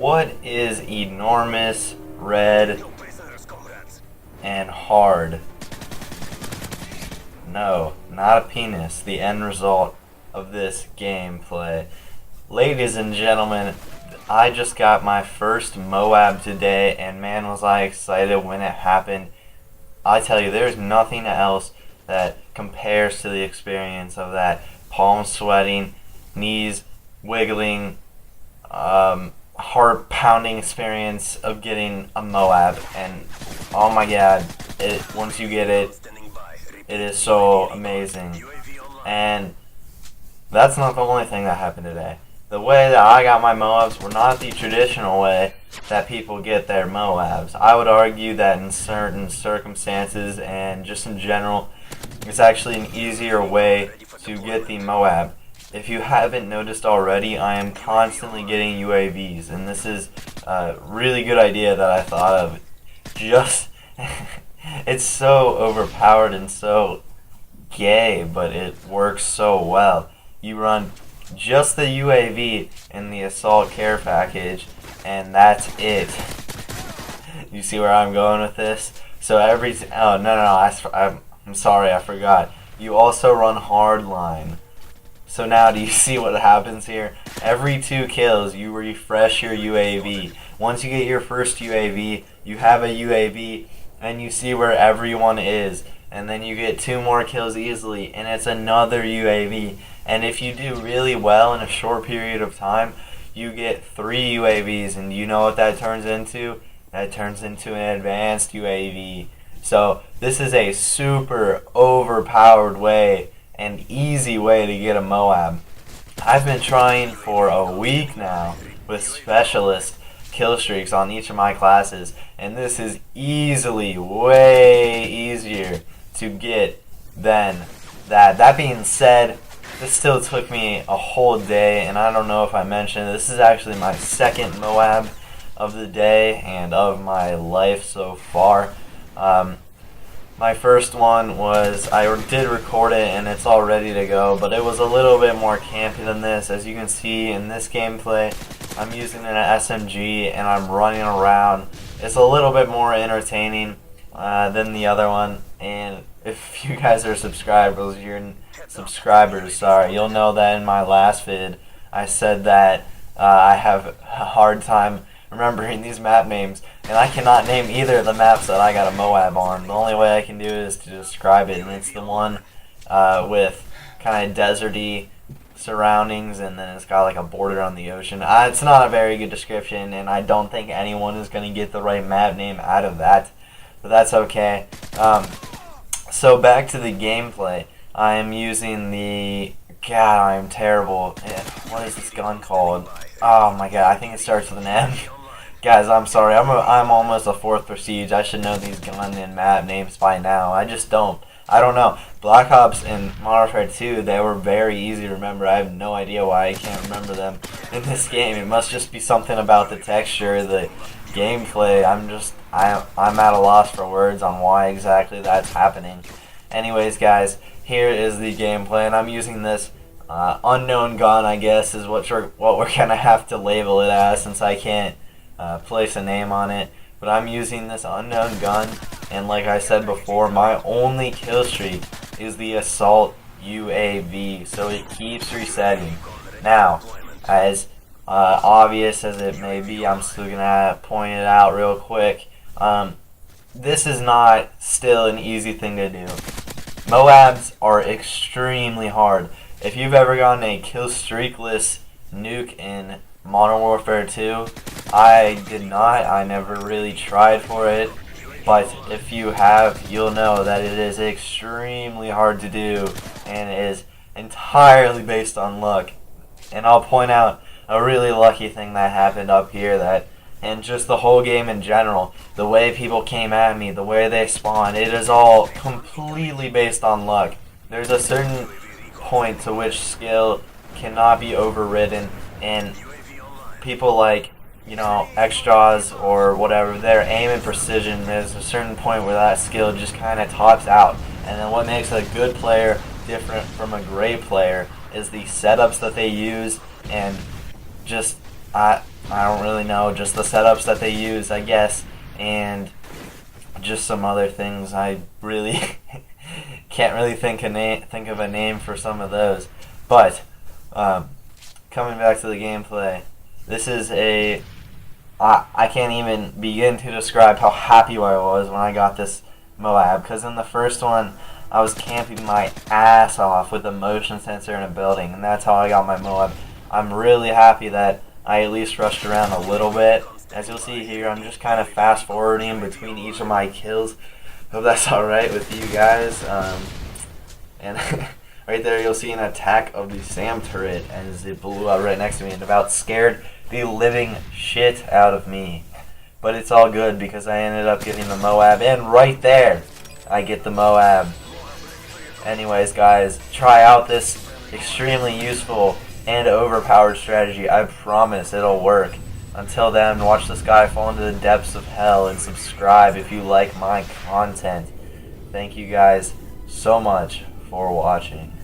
What is enormous, red, and hard? No, not a penis. The end result of this gameplay. Ladies and gentlemen, I just got my first M.O.A.B today, and man was I excited when it happened. I tell you, there's nothing else that compares to the experience of that palms sweating, knees wiggling, heart pounding experience of getting a M.O.A.B. And oh my god, once you get it, it is so amazing. And that's not the only thing that happened today. The way that I got my M.O.A.Bs were not the traditional way that people get their M.O.A.Bs. I would argue that in certain circumstances and just in general, it's actually an easier way to get the M.O.A.B. If you haven't noticed already, I am constantly getting UAVs, and this is a really good idea that I thought of. Just, it's so overpowered and so gay, but it works so well. You run just the UAV in the assault care package, and that's it. You see where I'm going with this? So I'm sorry, I forgot. You also run hardline. So now do you see what happens here? Every 2 kills, you refresh your UAV. Once you get your first UAV, you have a UAV, and you see where everyone is. And then you get 2 more kills easily, and it's another UAV. And if you do really well in a short period of time, you get 3 UAVs, and you know what that turns into? That turns into an advanced UAV. So this is a super overpowered way and easy way to get a M.O.A.B. I've been trying for a week now with specialist kill streaks on each of my classes, and this is easily way easier to get than that. That being said, this still took me a whole day, and I don't know if I mentioned, this is actually my second M.O.A.B of the day and of my life so far. My first one was, I did record it and it's all ready to go, but it was a little bit more campy than this. As you can see in this gameplay, I'm using an SMG and I'm running around. It's a little bit more entertaining than the other one, and if you guys are subscribers, you'll know that in my last vid, I said that I have a hard time remembering these map names, and I cannot name either of the maps that I got a M.O.A.B on. The only way I can do it is to describe it, and it's the one with kind of deserty surroundings, and then it's got like a border on the ocean. It's not a very good description, and I don't think anyone is going to get the right map name out of that, but that's okay. So back to the gameplay. I am using the... God, I am terrible. What is this gun called? Oh my god, I think it starts with an M. Guys, I'm sorry. I'm almost a 4th Prestige. I should know these gun and map names by now. I just don't. I don't know. Black Ops and Modern Warfare 2, they were very easy to remember. I have no idea why I can't remember them in this game. It must just be something about the texture, the gameplay. I'm at a loss for words on why exactly that's happening. Anyways, guys, here is the gameplay, and I'm using this unknown gun, I guess, is what we're gonna have to label it as, since I can't place a name on it. But I'm using this unknown gun, and like I said before, my only kill streak is the assault UAV, so it keeps resetting. Now, as obvious as it may be, I'm still gonna point it out real quick. This is not still an easy thing to do. M.O.A.Bs are extremely hard. If you've ever gotten a kill streakless nuke in Modern Warfare 2, I did not. I never really tried for it, but if you have, you'll know that it is extremely hard to do, and it is entirely based on luck. And I'll point out a really lucky thing that happened up here, and just the whole game in general, the way people came at me, the way they spawned, it is all completely based on luck. There's a certain point to which skill cannot be overridden, and people like, you know, extras or whatever, their aim and precision, there's a certain point where that skill just kind of tops out. And then what makes a good player different from a great player is the setups that they use, and just I don't really know, just the setups that they use, I guess, and just some other things. I really can't really think of a name for some of those. But coming back to the gameplay, this is a I can't even begin to describe how happy I was when I got this M.O.A.B. because in the first one I was camping my ass off with a motion sensor in a building, and that's how I got my M.O.A.B. I'm really happy that I at least rushed around a little bit. As you'll see here, I'm just kind of fast forwarding between each of my kills. Hope that's alright with you guys. And right there you'll see an attack of the SAM turret as it blew up right next to me and about scared the living shit out of me. But it's all good because I ended up getting the M.O.A.B. and right there I get the M.O.A.B. Anyways guys, try out this extremely useful and overpowered strategy. I promise it'll work. Until then, watch this guy fall into the depths of hell and subscribe if you like my content. Thank you guys so much for watching.